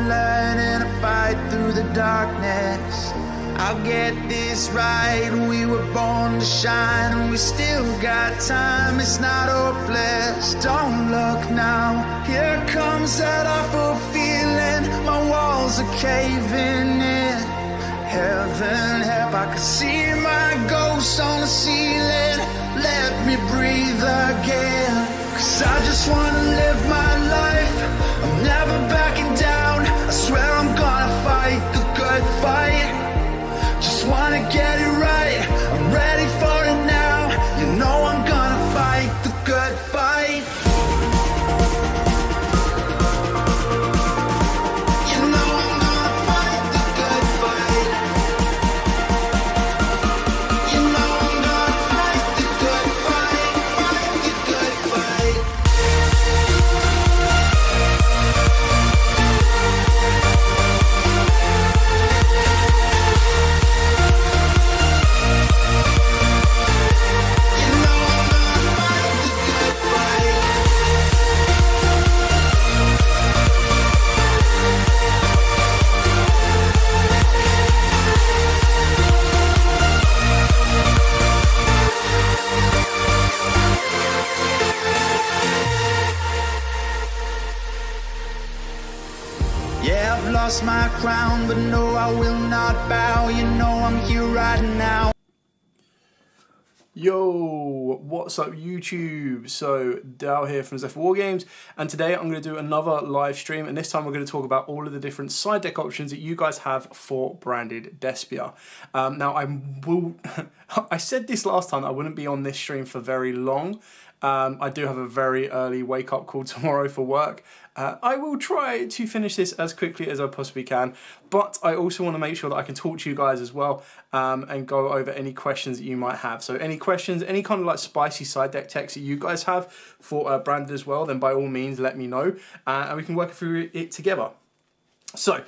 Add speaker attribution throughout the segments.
Speaker 1: learning to fight through the darkness. I'll get this right, we were born to shine, and we still got time, it's not hopeless. Don't look now, here comes that awful feeling, my walls are caving in. Heaven help, I can see my ghost on the ceiling. Let me breathe again, 'cause I just wanna live my life, I'm never backing down, I swear I'm gonna fight the good fight. Just wanna get it right, I'm ready for it now. You know I'm gonna fight the good fight. You know I'm gonna fight the good fight. You know I'm gonna fight the good fight, fight the good fight. Yeah, I've lost my crown, but no, I will not bow. You know I'm here right now.
Speaker 2: Yo, what's up YouTube? So Dal here from Zephyr Wargames, and today I'm going to do another live stream, and this time we're going to talk about all of the different side deck options that you guys have for branded Despia. Now I said this last time, I wouldn't be on this stream for very long. I do have a very early wake up call tomorrow for work. I will try to finish this as quickly as I possibly can, but I also want to make sure that I can talk to you guys as well, and go over any questions that you might have. So any questions, any kind of like spicy side deck techs that you guys have for branded as well, then by all means let me know, and we can work through it together. So,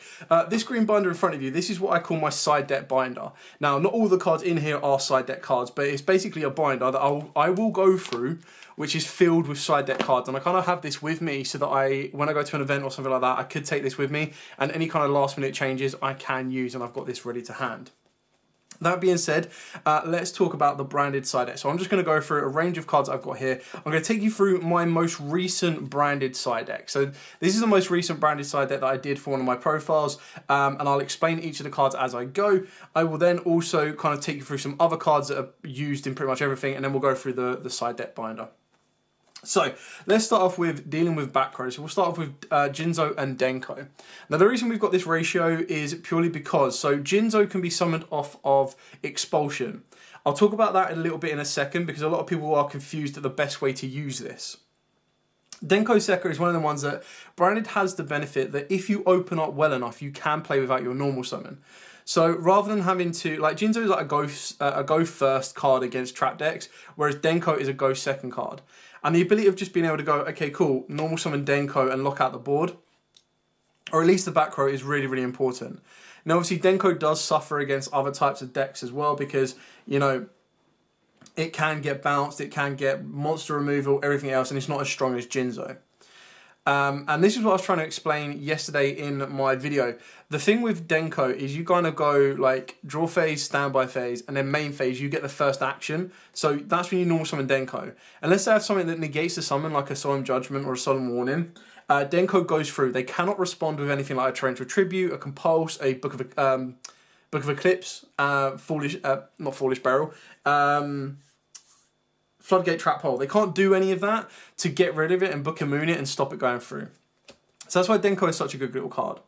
Speaker 2: this green binder in front of you, this is what I call my side deck binder. Now, not all the cards in here are side deck cards, but it's basically a binder that I will go through, which is filled with side deck cards. And I kind of have this with me so that when I go to an event or something like that, I could take this with me, and any kind of last minute changes I can use, and I've got this ready to hand. That being said, let's talk about the branded side deck. So I'm just going to go through a range of cards I've got here. I'm going to take you through my most recent branded side deck. So this is the most recent branded side deck that I did for one of my profiles, and I'll explain each of the cards as I go. I will then also kind of take you through some other cards that are used in pretty much everything, and then we'll go through the side deck binder. So let's start off with dealing with back row. So we'll start off with Jinzo and Denco. Now the reason we've got this ratio is purely because, so Jinzo can be summoned off of Expulsion. I'll talk about that a little bit in a second, because a lot of people are confused at the best way to use this. Denko Sekka is one of the ones that branded has the benefit that if you open up well enough, you can play without your normal summon. So rather than having to, like, Jinzo is like a go first card against trap decks, whereas Denko is a go second card. And the ability of just being able to go, okay, cool, normal summon Denko and lock out the board, or at least the back row, is really, really important. Now, obviously, Denko does suffer against other types of decks as well, because, you know, it can get bounced, it can get monster removal, everything else, and it's not as strong as Jinzo. And this is what I was trying to explain yesterday in my video. The thing with Denko is you kind of go like draw phase, standby phase, and then main phase, you get the first action. So that's when you normal summon Denko. Unless they have something that negates the summon, like a Solemn Judgment or a Solemn Warning, Denko goes through. They cannot respond with anything like a Torrential Tribute, a Compulse, a Book of Eclipse, not Foolish Barrel, Floodgate Trap Hole. They can't do any of that to get rid of it and Book a Moon it and stop it going through. So that's why Denko is such a good little card.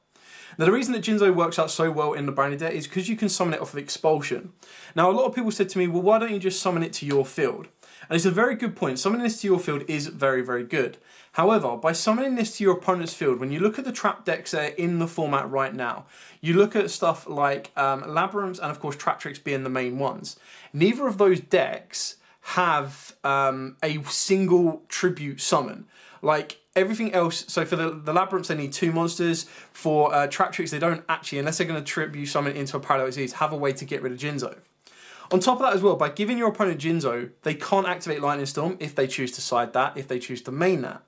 Speaker 2: Now the reason that Jinzo works out so well in the branded deck is because you can summon it off of Expulsion. Now a lot of people said to me, well, why don't you just summon it to your field? And it's a very good point. Summoning this to your field is very, very good. However, by summoning this to your opponent's field, when you look at the trap decks that are in the format right now, you look at stuff like Labyrinths and of course Traptrix being the main ones. Neither of those decks have a single tribute summon. Like everything else, so for the Labyrinths they need 2 monsters. For Traptrix they don't actually, unless they're going to tribute summon into a Parallel Disease, have a way to get rid of Jinzo. On top of that as well, by giving your opponent Jinzo, they can't activate Lightning Storm if they choose to side that, if they choose to main that.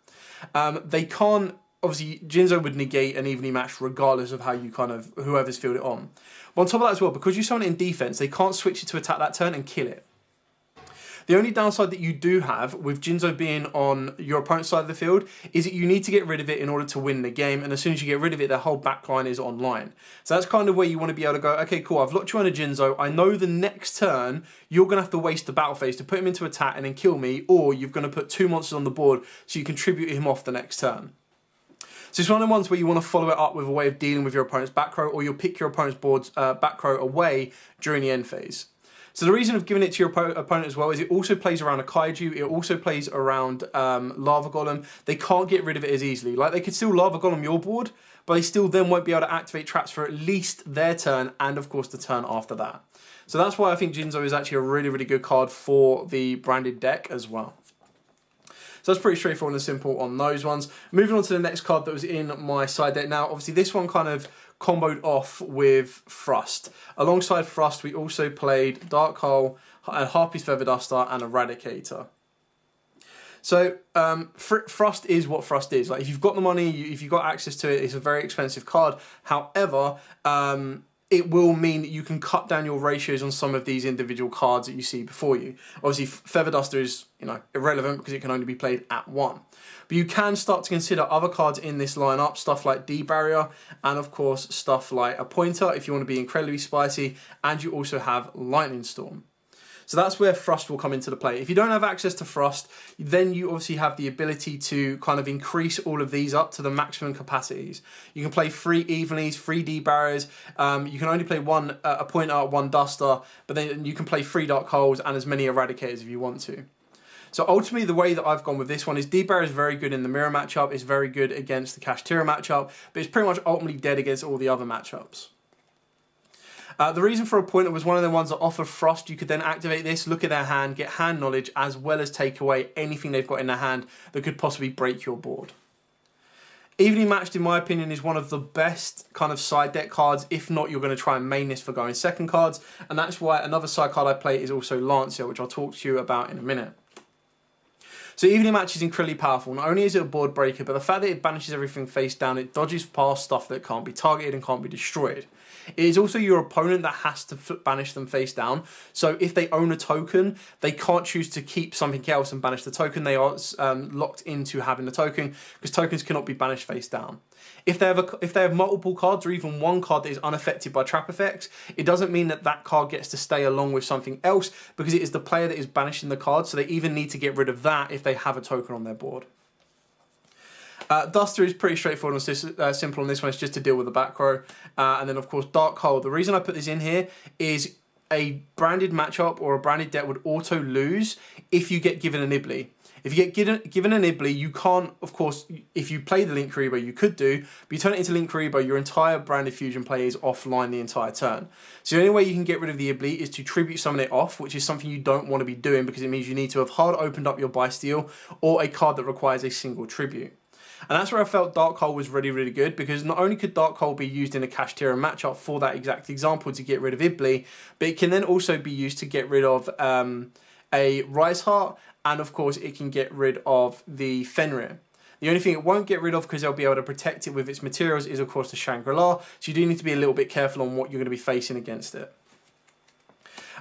Speaker 2: They can't obviously Jinzo would negate an evenly matched regardless of how you kind of, whoever's filled it on. But on top of that as well, because you summon it in defense, they can't switch it to attack that turn and kill it. The only downside that you do have with Jinzo being on your opponent's side of the field is that you need to get rid of it in order to win the game, and as soon as you get rid of it, their whole backline is online. So that's kind of where you want to be able to go, okay, cool, I've locked you on a Jinzo, I know the next turn you're going to have to waste the battle phase to put him into attack and then kill me, or you're going to put 2 monsters on the board so you can tribute him off the next turn. So it's one of the ones where you want to follow it up with a way of dealing with your opponent's back row, or you'll pick your opponent's board's back row away during the end phase. So the reason of giving it to your opponent as well is it also plays around a Kaiju, it also plays around Lava Golem. They can't get rid of it as easily. Like, they could still Lava Golem your board, but they still then won't be able to activate traps for at least their turn and, of course, the turn after that. So that's why I think Jinzo is actually a really, really good card for the branded deck as well. So that's pretty straightforward and simple on those ones. Moving on to the next card that was in my side deck. Now, obviously, this one kind of comboed off with Thrust. Alongside Thrust, we also played Dark Hole, Harpy's Feather Duster, and Eradicator. So Thrust is what Thrust is. Like, if you've got the money, if you've got access to it, it's a very expensive card. However, it will mean that you can cut down your ratios on some of these individual cards that you see before you. Obviously, Feather Duster is, you know, irrelevant because it can only be played at 1. But you can start to consider other cards in this lineup, stuff like D-Barrier, and of course stuff like a Pointer if you want to be incredibly spicy, and you also have Lightning Storm. So that's where Thrust will come into the play. If you don't have access to Thrust, then you obviously have the ability to kind of increase all of these up to the maximum capacities. You can play 3 Evenlies, 3 D-Barriers, you can only play a Pointer, 1 Duster, but then you can play 3 Dark Holes and as many Eradicators if you want to. So ultimately, the way that I've gone with this one is D-Barrier is very good in the Mirror matchup, it's very good against the Kashtira matchup, but it's pretty much ultimately dead against all the other matchups. The reason for a Pointer was one of the ones that offer Thrust. You could then activate this, look at their hand, get hand knowledge, as well as take away anything they've got in their hand that could possibly break your board. Evenly Matched, in my opinion, is one of the best kind of side deck cards. If not, you're going to try and main this for going second cards, and that's why another side card I play is also Lancia, which I'll talk to you about in a minute. So Evenly Matched is incredibly powerful. Not only is it a board breaker, but the fact that it banishes everything face down, it dodges past stuff that can't be targeted and can't be destroyed. It is also your opponent that has to banish them face down. So if they own a token, they can't choose to keep something else and banish the token. They are locked into having the token because tokens cannot be banished face down. If they have multiple cards or even one card that is unaffected by trap effects, it doesn't mean that that card gets to stay along with something else because it is the player that is banishing the card, so they even need to get rid of that if they have a token on their board. Duster is pretty straightforward and simple on this one. It's just to deal with the back row. And then, of course, Dark Hole. The reason I put this in here is a branded matchup or a branded deck would auto lose if you get given an Ibly. If you get given an Ibly, you can't, of course, if you play the Link Karibo, you could do, but you turn it into Link Karibo, your entire branded fusion play is offline the entire turn. So the only way you can get rid of the Ibly is to tribute summon it off, which is something you don't want to be doing because it means you need to have hard opened up your Bysteel or a card that requires a single tribute. And that's where I felt Dark Hole was really, really good because not only could Dark Hole be used in a Kashtira matchup for that exact example to get rid of Ibly, but it can then also be used to get rid of a Rise Heart, and of course it can get rid of the Fenrir. The only thing it won't get rid of because they'll be able to protect it with its materials is of course the Shangri-La, so you do need to be a little bit careful on what you're going to be facing against it.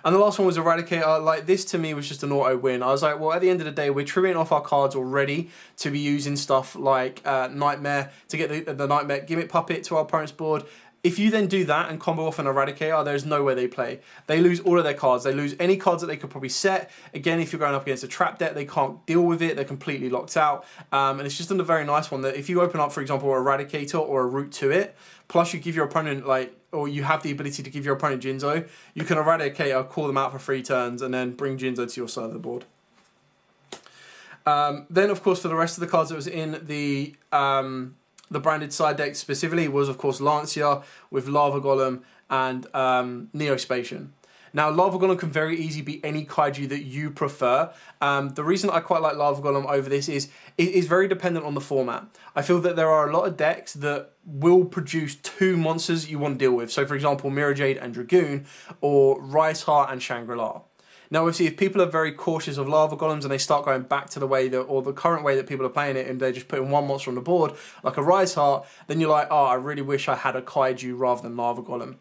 Speaker 2: And the last one was Eradicator. Like, this to me was just an auto win. I was like, well, at the end of the day, we're trimming off our cards already to be using stuff like Nightmare to get the Nightmare Gimmick Puppet to our opponent's board. If you then do that and combo off an Eradicator, there's no way they play. They lose all of their cards. They lose any cards that they could probably set. Again, if you're going up against a trap deck, they can't deal with it. They're completely locked out. And it's just a very nice one that if you open up, for example, a Eradicator or a route to it, plus you give your opponent, like, or you have the ability to give your opponent Jinzo, you can Eradicator, call them out for 3 turns, and then bring Jinzo to your side of the board. Then, of course, for the rest of the cards that was in the branded side deck specifically was, of course, Lancia with Lava Golem and Neospatian. Now, Lava Golem can very easily be any Kaiju that you prefer. The reason I quite like Lava Golem over this is it is very dependent on the format. I feel that there are a lot of decks that will produce 2 monsters you want to deal with. So, for example, Mirror Jade and Dragoon, or Rise Heart and Shangri-La. Now, obviously, if people are very cautious of lava golems and they start going back to the way that, or the current way that people are playing it, and they're just putting one monster on the board, like a Rise Heart, then you're like, oh, I really wish I had a Kaiju rather than Lava Golem.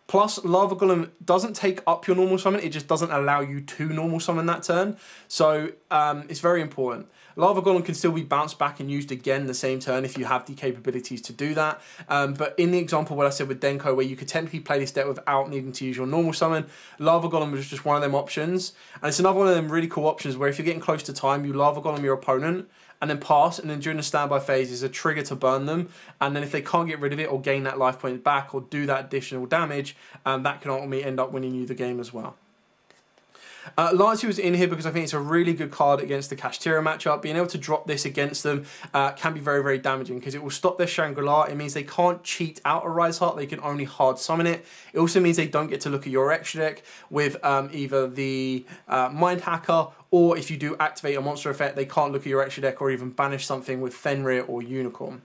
Speaker 2: Plus, Lava Golem doesn't take up your normal summon, it just doesn't allow you to normal summon that turn. So, it's very important. Lava Golem can still be bounced back and used again the same turn if you have the capabilities to do that. But in the example what I said with Denko, where you could technically play this deck without needing to use your normal summon, Lava Golem was just one of them options. And it's another one of them really cool options where if you're getting close to time, you Lava Golem your opponent, and then pass, and then during the standby phase is a trigger to burn them, and then if they can't get rid of it or gain that life point back or do that additional damage, that can ultimately end up winning you the game as well. Lancia was in here because I think it's a really good card against the Kashtira matchup. Being able to drop this against them can be very, very damaging because it will stop their Shangri-La. It means they can't cheat out a Rise Heart, they can only hard summon it. It also means they don't get to look at your extra deck with either the Mind Hacker, or if you do activate a monster effect, they can't look at your extra deck or even banish something with Fenrir or Unicorn.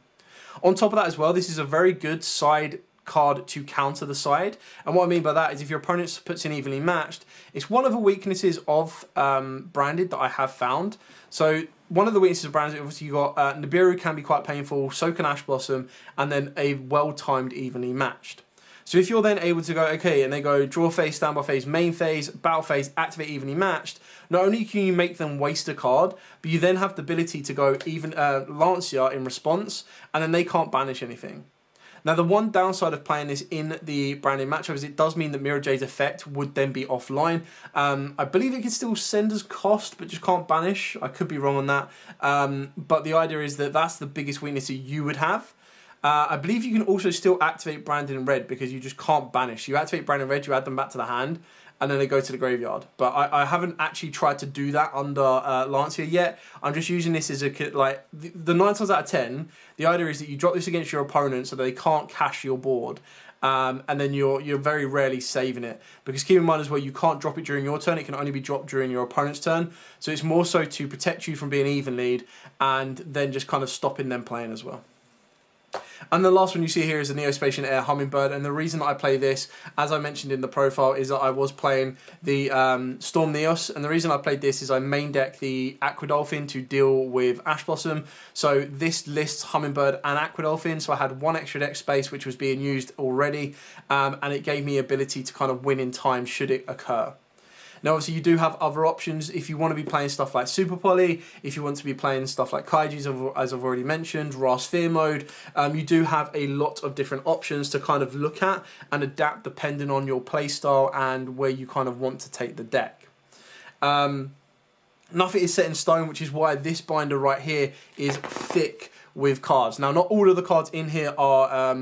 Speaker 2: On top of that as well, this is a very good side card to counter the side, and what I mean by that is if your opponent puts in evenly matched, it's one of the weaknesses of Branded that I have found. So one of the weaknesses of Branded, obviously you got Nibiru can be quite painful, so can Ash Blossom, and then a well-timed evenly matched. So if you're then able to go, okay, and they go draw phase, standby phase, main phase, battle phase, activate evenly matched, not only can you make them waste a card, but you then have the ability to go even Lancia in response, and then they can't banish anything. Now, the one downside of playing this in the branded matchup is it does mean that Mirror Jade's effect would then be offline. I believe it can still send as cost, but just can't banish. I could be wrong on that. But the idea is that that's the biggest weakness that you would have. I believe you can also still activate Branded in red because you just can't banish. You activate Branded in red, you add them back to the hand, and then they go to the graveyard. But I haven't actually tried to do that under Lancia yet. I'm just using this as a, like, the 9 times out of 10, the idea is that you drop this against your opponent so that they can't cash your board. And then you're very rarely saving it. Because keep in mind as well, you can't drop it during your turn, it can only be dropped during your opponent's turn. So it's more so to protect you from being even lead, and then just kind of stopping them playing as well. And the last one you see here is the Neospatian Air Hummingbird, and the reason I play this, as I mentioned in the profile, is that I was playing the Storm Neos, and the reason I played this is I main deck the Aquadolphin to deal with Ash Blossom, so this lists Hummingbird and Aquadolphin, so I had one extra deck space which was being used already, and it gave me ability to kind of win in time should it occur. Now, obviously, you do have other options if you want to be playing stuff like Super Poly, if you want to be playing stuff like Kaijus, as I've already mentioned, Ra Sphere mode. You do have a lot of different options to kind of look at and adapt depending on your playstyle and where you kind of want to take the deck. Nothing is set in stone, which is why this binder right here is thick with cards. Now, not all of the cards in here are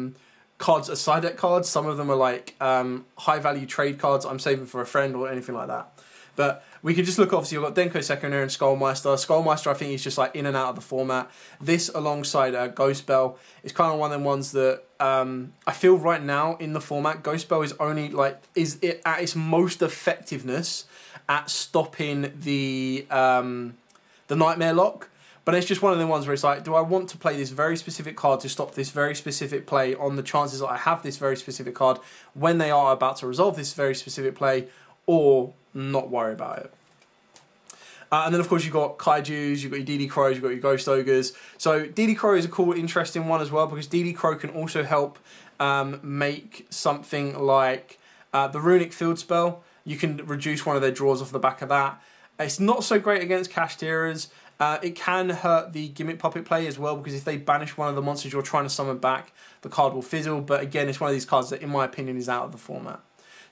Speaker 2: cards are side deck cards. Some of them are like high value trade cards I'm saving for a friend or anything like that. But we could just look, obviously you've got Denko Secondary and Skullmeister. Skullmeister I think is just like in and out of the format. This alongside Ghost Bell is kind of one of them ones that I feel right now in the format, Ghost Bell is only like, is it at its most effectiveness at stopping the Nightmare Lock. But it's just one of the ones where it's like, do I want to play this very specific card to stop this very specific play on the chances that I have this very specific card when they are about to resolve this very specific play, or not worry about it? And then, of course, you've got Kaijus, you've got your DD Crows, you've got your Ghost Ogres. So DD Crow is a cool, interesting one as well, because DD Crow can also help make something like the Runic Field Spell. You can reduce one of their draws off the back of that. It's not so great against Kashtiras. It can hurt the Gimmick Puppet play as well, because if they banish one of the monsters you're trying to summon back, the card will fizzle. But again, it's one of these cards that, in my opinion, is out of the format.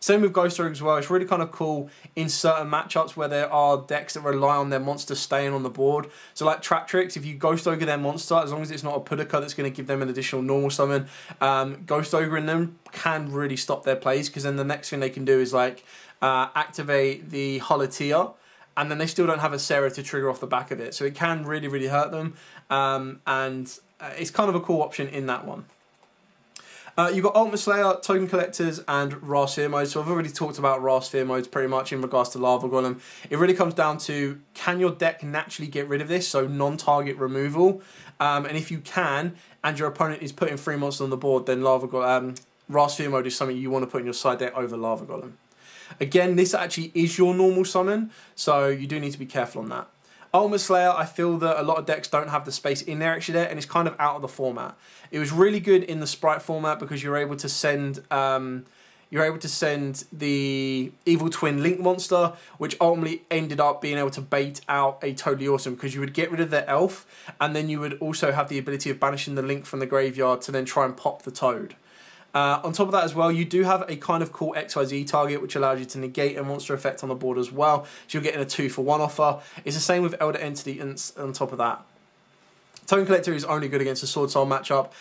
Speaker 2: Same with Ghost Rogue as well. It's really kind of cool in certain matchups where there are decks that rely on their monster staying on the board. So like Trap Tricks, if you Ghost Ogre their monster, as long as it's not a Pudica that's going to give them an additional normal summon, Ghost Ogre in them can really stop their plays, because then the next thing they can do is like activate the Holotia, and then they still don't have a Sarah to trigger off the back of it. So it can really, really hurt them. And it's kind of a cool option in that one. You've got Ultimate Slayer, Token Collectors, and Ra Sphere modes. So I've already talked about Ra Sphere modes pretty much in regards to Lava Golem. It really comes down to, can your deck naturally get rid of this? So non-target removal. And if you can, and your opponent is putting 3 monsters on the board, then Ra Sphere mode is something you want to put in your side deck over Lava Golem. Again, this actually is your normal summon, so you do need to be careful on that. Ultimate Slayer, I feel that a lot of decks don't have the space in their extra deck, and it's kind of out of the format. It was really good in the Sprite format because you're able to send the Evil Twin Link monster, which ultimately ended up being able to bait out a Totally Awesome, because you would get rid of their elf, and then you would also have the ability of banishing the Link from the graveyard to then try and pop the Toad. On top of that as well, you do have a kind of cool XYZ target, which allows you to negate a monster effect on the board as well. So you're getting a 2-for-1 offer. It's the same with Elder Entity and on top of that. Token Collector is only good against a Sword Soul matchup.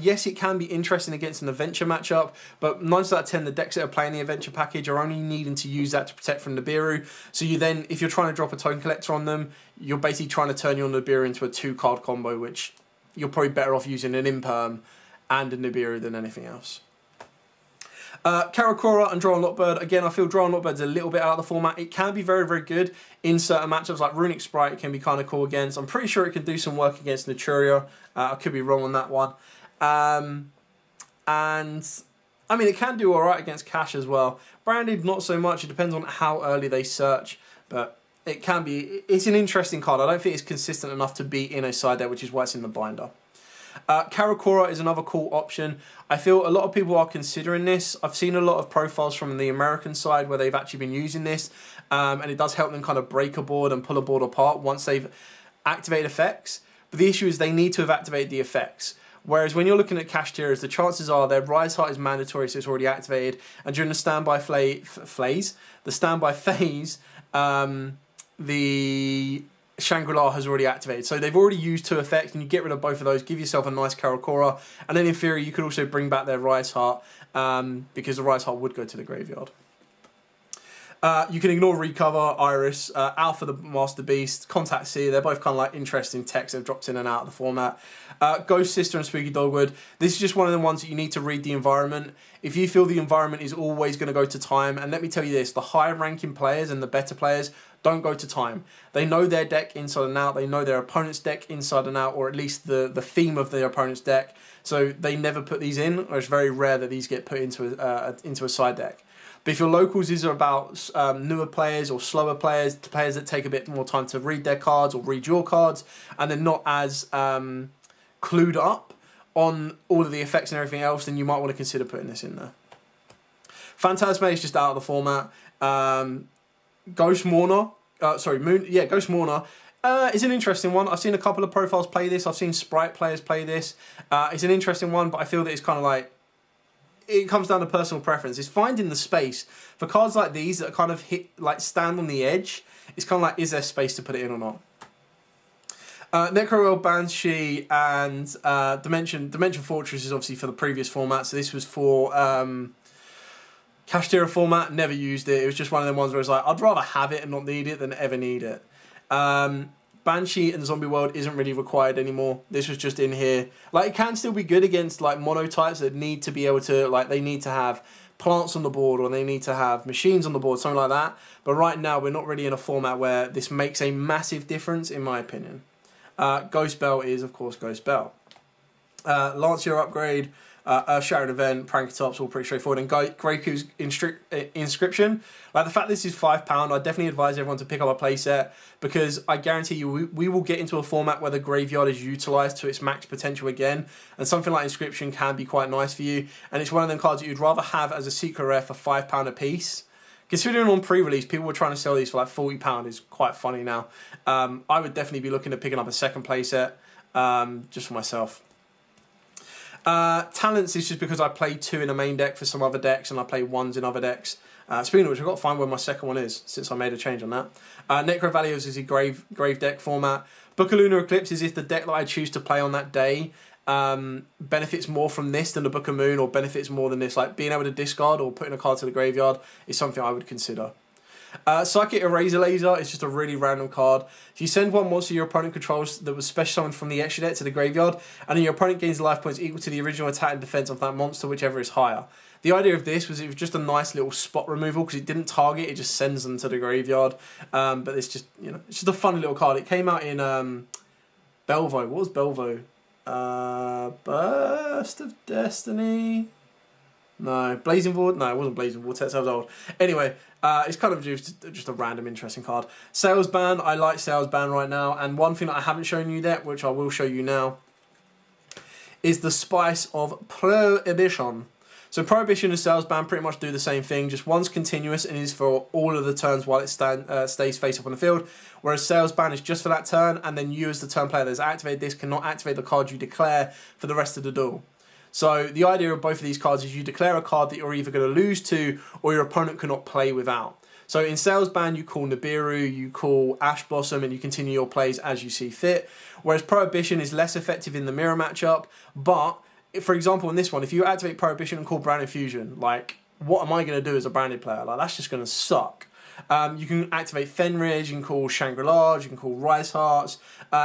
Speaker 2: Yes, it can be interesting against an Adventure matchup, but 9 out of 10, the decks that are playing the Adventure package are only needing to use that to protect from Nibiru. So you then, if you're trying to drop a Token Collector on them, you're basically trying to turn your Nibiru into a 2-card combo, which you're probably better off using an Imperm and a Nibiru than anything else. Karakura and Drow and Lockbird. Again, I feel Drow and Lockbird's a little bit out of the format. It can be very, very good in certain matchups, like Runic Sprite it can be kind of cool against. I'm pretty sure it can do some work against Naturia. I could be wrong on that one. And, I mean, it can do alright against Cash as well. Branded, not so much. It depends on how early they search, but it can be. It's an interesting card. I don't think it's consistent enough to be in a side deck, which is why it's in the binder. Karakura is another cool option. I feel a lot of people are considering this. I've seen a lot of profiles from the American side where they've actually been using this, and it does help them kind of break a board and pull a board apart once they've activated effects. But the issue is they need to have activated the effects. Whereas when you're looking at cash tiers, the chances are their Rise Heart is mandatory, so it's already activated, and during the standby phase, the Shangri-La has already activated. So they've already used 2 effects, and you get rid of both of those, give yourself a nice Karakura, and then in theory you could also bring back their Rise Heart, because the Rise Heart would go to the graveyard. You can ignore Recover, Iris, Alpha the Master Beast, Contact C. They're both kind of like interesting techs that have dropped in and out of the format. Ghost Sister and Spooky Dogwood. This is just one of the ones that you need to read the environment. If you feel the environment is always going to go to time, and let me tell you this, the higher ranking players and the better players don't go to time. They know their deck inside and out. They know their opponent's deck inside and out, or at least the theme of their opponent's deck. So they never put these in, or it's very rare that these get put into a side deck. But if your locals, these are about newer players or slower players, players that take a bit more time to read their cards or read your cards, and they're not as clued up on all of the effects and everything else, then you might want to consider putting this in there. Phantasme is just out of the format. Ghost Mourner, Ghost Mourner is an interesting one. I've seen a couple of profiles play this. I've seen Sprite players play this. It's an interesting one, but I feel that it's kind of like, it comes down to personal preference. It's finding the space for cards like these that kind of stand on the edge. It's kind of like, is there space to put it in or not? Necro Banshee and Dimension Fortress is obviously for the previous format. So this was for Kashtira format. Never used it. It was just one of them ones where it's like, I'd rather have it and not need it than ever need it. Banshee and Zombie World isn't really required anymore. This was just in here. Like, it can still be good against like monotypes that need to be able to, like, they need to have plants on the board, or they need to have machines on the board, something like that. But right now we're not really in a format where this makes a massive difference, in my opinion. Ghost Bell is of course Ghost Bell. Lancia upgrade, Sharon Event, Prankatops, all pretty straightforward. And Greyku's Inscription. Like, the fact this is £5, I definitely advise everyone to pick up a playset, because I guarantee you we will get into a format where the graveyard is utilised to its max potential again, and something like Inscription can be quite nice for you. And it's one of them cards that you'd rather have as a secret rare for £5 a piece. Considering on pre-release people were trying to sell these for like £40, is quite funny now. I would definitely be looking at picking up a second playset just for myself. Talents is just because I play 2 in a main deck for some other decks, and I play 1s in other decks. Speaking of which, I've got to find where my second one is, since I made a change on that. Necro Valios is a grave deck format. Book of Lunar Eclipse is if the deck that I choose to play on that day benefits more from this than the Book of Moon, or benefits more than this. Like, being able to discard or putting a card to the graveyard is something I would consider. Psychic Eraser Laser is just a really random card. If you send one monster your opponent controls that was special summoned from the extra deck to the graveyard, and then your opponent gains life points equal to the original attack and defense of that monster, whichever is higher. The idea of this was it was just a nice little spot removal, because it didn't target, it just sends them to the graveyard. But it's just, you know, it's just a fun little card. It came out in Belvo. What was Belvo? Burst of Destiny. No, Blazing Vortex. No, it wasn't Blazing Vortex. I was old. Anyway, it's kind of just a random interesting card. Sales Ban. I like Sales Ban right now. And one thing that I haven't shown you yet, which I will show you now, is the Spice of Prohibition. So Prohibition and Sales Ban pretty much do the same thing. Just one's continuous and is for all of the turns while it stays face up on the field. Whereas Sales Ban is just for that turn, and then you as the turn player that has activated this cannot activate the card you declare for the rest of the duel. So the idea of both of these cards is you declare a card that you're either going to lose to or your opponent cannot play without. So in Sales Ban, you call Nibiru, you call Ash Blossom, and you continue your plays as you see fit. Whereas Prohibition is less effective in the mirror matchup. But, for example, in this one, if you activate Prohibition and call Branded Fusion, like, what am I going to do as a branded player? Like, that's just going to suck. You can activate Fenris, you can call Shangri-La, you can call Rise Hearts,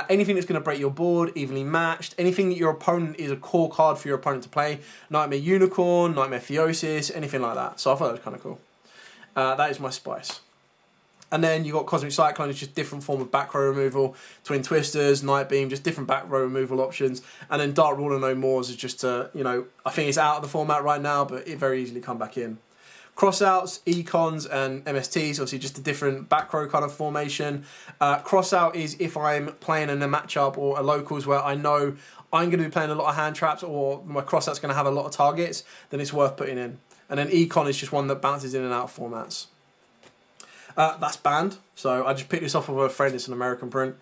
Speaker 2: anything that's going to break your board, evenly matched, anything that your opponent is a core card for your opponent to play, Nightmare Unicorn, Nightmare Theosis, anything like that. So I thought that was kind of cool. That is my Spice. And then you got Cosmic Cyclone, it's just different form of back row removal, Twin Twisters, Night Beam, just different back row removal options. And then Dark Ruler No Mores is just, you know, I think it's out of the format right now, but it very easily come back in. Crossouts, Econs, and MSTs, obviously just a different back row kind of formation. Crossout is if I'm playing in a matchup or a locals where I know I'm going to be playing a lot of hand traps or my crossout's going to have a lot of targets, then it's worth putting in. And then Econ is just one that bounces in and out of formats. That's banned, so I just picked this off of a friend, it's an American print.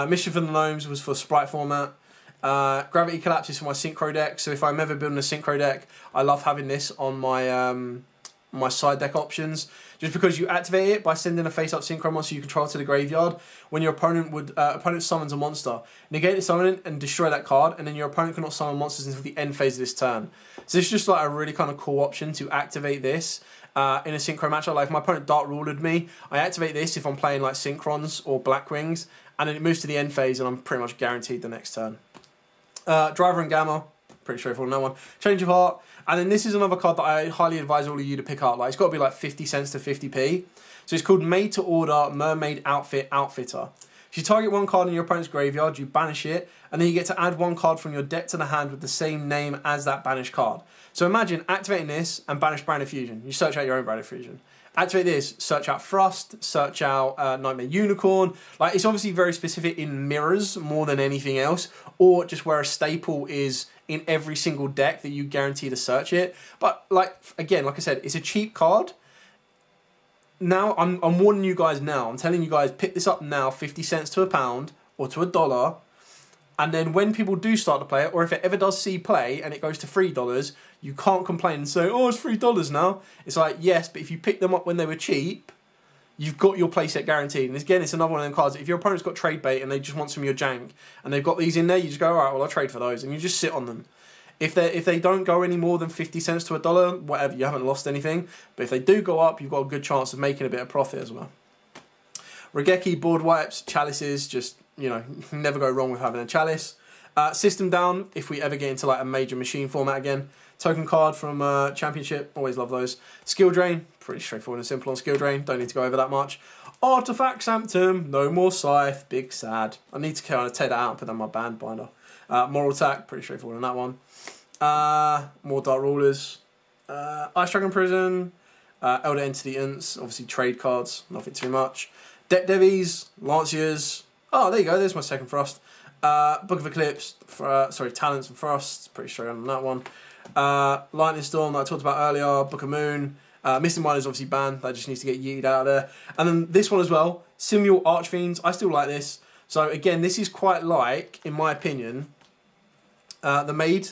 Speaker 2: Mischief of the Gnomes was for Sprite format. Gravity Collapse is for my Synchro deck, so if I'm ever building a Synchro deck, I love having this on my my side deck options, just because you activate it by sending a face-up Synchro monster you control to the graveyard. When your opponent summons a monster, negate the summon and destroy that card, and then your opponent cannot summon monsters until the end phase of this turn. So this is just like a really kind of cool option to activate this in a Synchro matchup. Like if my opponent Dark Rulered me, I activate this if I'm playing like Synchrons or Blackwings, and then it moves to the end phase and I'm pretty much guaranteed the next turn. Driver and Gamma, pretty straightforward on that one. Change of Heart. And then this is another card that I highly advise all of you to pick up. Like it's got to be like 50 cents to 50p. So it's called Made to Order Mermaid Outfit Outfitter. If you target one card in your opponent's graveyard, you banish it, and then you get to add one card from your deck to the hand with the same name as that banished card. So imagine activating this and banish Branded Fusion. You search out your own Branded Fusion. Activate this, search out Frost, search out Nightmare Unicorn. Like it's obviously very specific in mirrors more than anything else, or just where a staple is in every single deck that you guarantee to search it. But like again, like I said, it's a cheap card. Now I'm warning you guys now. I'm telling you guys, pick this up now, 50 cents to £1 or to $1. And then when people do start to play it, or if it ever does see play and it goes to $3, you can't complain and say, oh, it's $3 now. It's like, yes, but if you picked them up when they were cheap, you've got your playset guaranteed. And again, it's another one of them cards. If your opponent's got trade bait and they just want some of your jank, and they've got these in there, you just go, all right, well, I'll trade for those. And you just sit on them. If they don't go any more than 50 cents to $1, whatever, you haven't lost anything. But if they do go up, you've got a good chance of making a bit of profit as well. Regeki, board wipes, chalices, just, you know, you can never go wrong with having a chalice. System down, if we ever get into like a major machine format again. Token card from Championship, always love those. Skill Drain, pretty straightforward and simple on Skill Drain, don't need to go over that much. Artifact Sanctum, no more Scythe, big sad. I need to kind of take that out and put that in my band binder. Moral Attack, pretty straightforward on that one. More Dark Rulers. Ice Dragon Prison, Elder Entity Ints, obviously trade cards, nothing too much. Deck Devies, Lanciers. Oh, there you go, there's my second Frost. Book of Eclipse, Talents and Frost, pretty straight on that one. Lightning Storm that I talked about earlier, Book of Moon. Mystic Mine is obviously banned, that just needs to get yeeted out of there. And then this one as well, Simul Archfiends, I still like this. So again, this is quite like, in my opinion, the Maid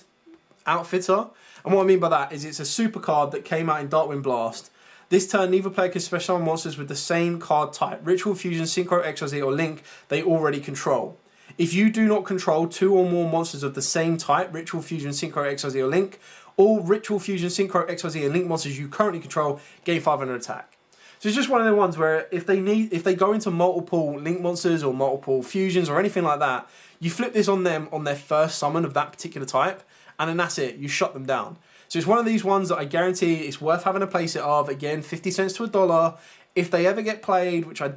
Speaker 2: Outfitter. And what I mean by that is it's a super card that came out in Darkwind Blast. This turn, neither player can special summon monsters with the same card type. Ritual Fusion, Synchro, XYZ, or Link, they already control. If you do not control 2 or more monsters of the same type, Ritual Fusion, Synchro, XYZ, or Link, all Ritual Fusion, Synchro, XYZ, and Link monsters you currently control gain 500 attack. So it's just one of the ones where if they go into multiple Link monsters or multiple fusions or anything like that, you flip this on them on their first summon of that particular type, and then that's it. You shut them down. So it's one of these ones that I guarantee it's worth having a playset of. Again, 50 cents to $1. If they ever get played, which I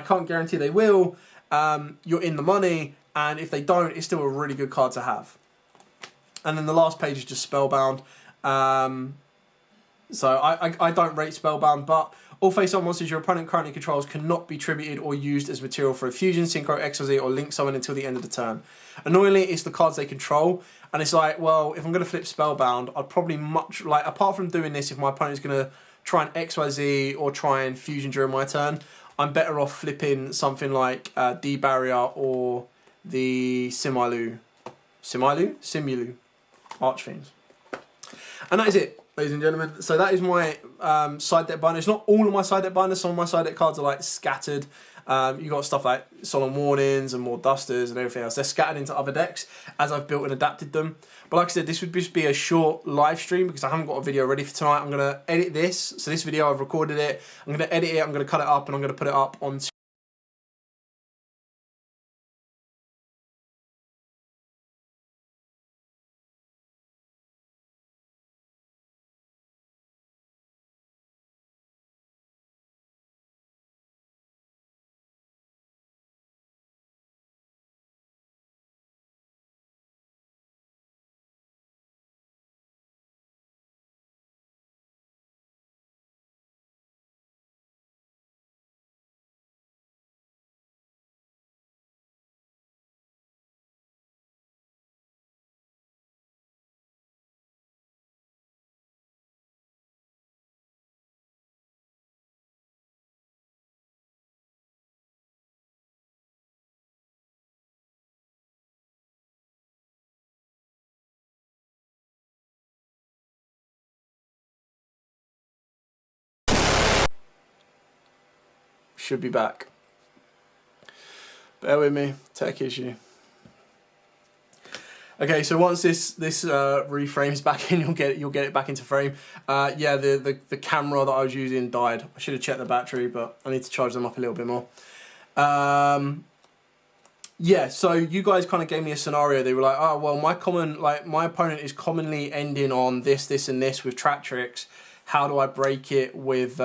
Speaker 2: can't guarantee they will, you're in the money. And if they don't, it's still a really good card to have. And then the last page is just Spellbound. So I don't rate Spellbound, but all face-up monsters your opponent currently controls cannot be tributed or used as material for a fusion, synchro, XYZ, or link summon until the end of the turn. Annoyingly, it's the cards they control, and it's like, well, if I'm going to flip Spellbound, I'd probably much, like, apart from doing this, if my opponent's going to try and XYZ or try and fusion during my turn, I'm better off flipping something like D-Barrier or the Simulu, Archfiends. And that is it, ladies and gentlemen. So that is my side deck binder. It's not all of my side deck binders. Some of my side deck cards are like scattered. You got stuff like Solemn Warnings and more Dusters and everything else. They're scattered into other decks as I've built and adapted them. But like I said, this would just be a short live stream because I haven't got a video ready for tonight. I'm going to edit this. So this video, I've recorded it. I'm going to edit it. I'm going to cut it up and I'm going to put it up on... Should be back. Bear with me, tech issue. Okay, so once this reframes back in, you'll get it back into frame. Yeah, the camera that I was using died. I should have checked the battery, but I need to charge them up a little bit more. Yeah, so you guys kind of gave me a scenario. They were like, oh well, my opponent is commonly ending on this, this, and this with trap tricks. How do I break it with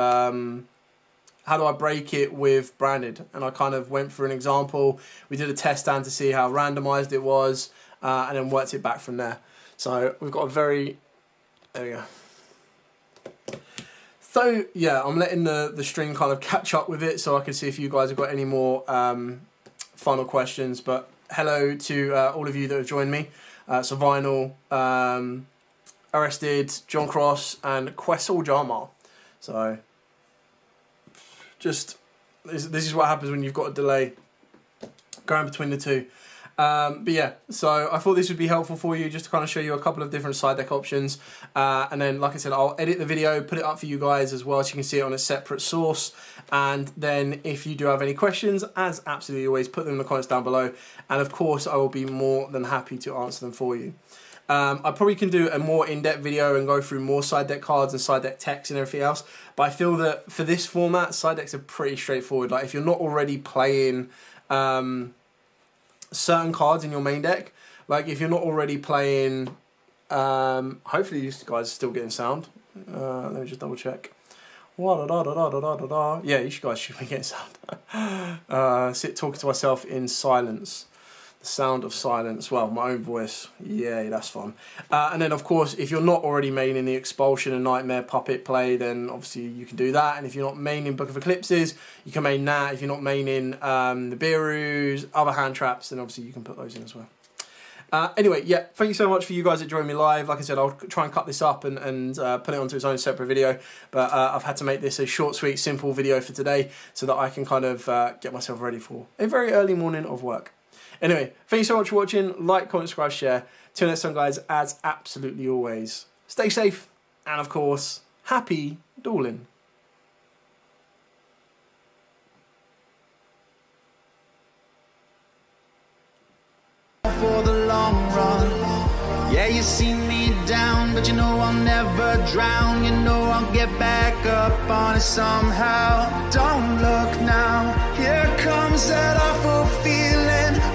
Speaker 2: branded? And I kind of went through an example. We did a test stand to see how randomized it was, and then worked it back from there. So we've got a very, there we go. So yeah, I'm letting the stream kind of catch up with it so I can see if you guys have got any more final questions. But hello to all of you that have joined me. So Vinyl, Arrested, John Cross, and Questel Jarmar. So just, this is what happens when you've got a delay going between the two. But yeah, so I thought this would be helpful for you just to kind of show you a couple of different side deck options. And then, like I said, I'll edit the video, put it up for you guys as well so you can see it on a separate source. And then if you do have any questions, as absolutely always, put them in the comments down below. And of course, I will be more than happy to answer them for you. I probably can do a more in-depth video and go through more side deck cards and side deck techs and everything else. But I feel that for this format, side decks are pretty straightforward. Like if you're not already playing certain cards in your main deck, like if you're not already playing, hopefully you guys are still getting sound. Let me just double check. Yeah, you guys should be getting sound. Sit talking to myself in silence. The sound of silence. Well, my own voice. Yeah, that's fun. And then, of course, if you're not already maining the Expulsion and Nightmare Puppet play, then obviously you can do that. And if you're not maining Book of Eclipses, you can main that. If you're not maining the Beerus, other hand traps, then obviously you can put those in as well. Anyway, yeah, thank you so much for you guys that joined me live. Like I said, I'll try and cut this up and put it onto its own separate video. But I've had to make this a short, sweet, simple video for today so that I can kind of get myself ready for a very early morning of work. Anyway, thank you so much for watching. Like, comment, subscribe, share. Till next time, guys, as absolutely always, stay safe and, of course, happy dueling.
Speaker 1: For the long run, yeah, you see me down, but you know I'll never drown. You know I'll get back up on it somehow. Don't look now, here comes that awful feeling.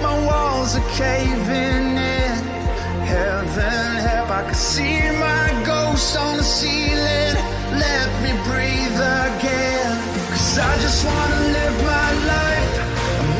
Speaker 1: My walls are caving in. Heaven help, I can see my ghost on the ceiling.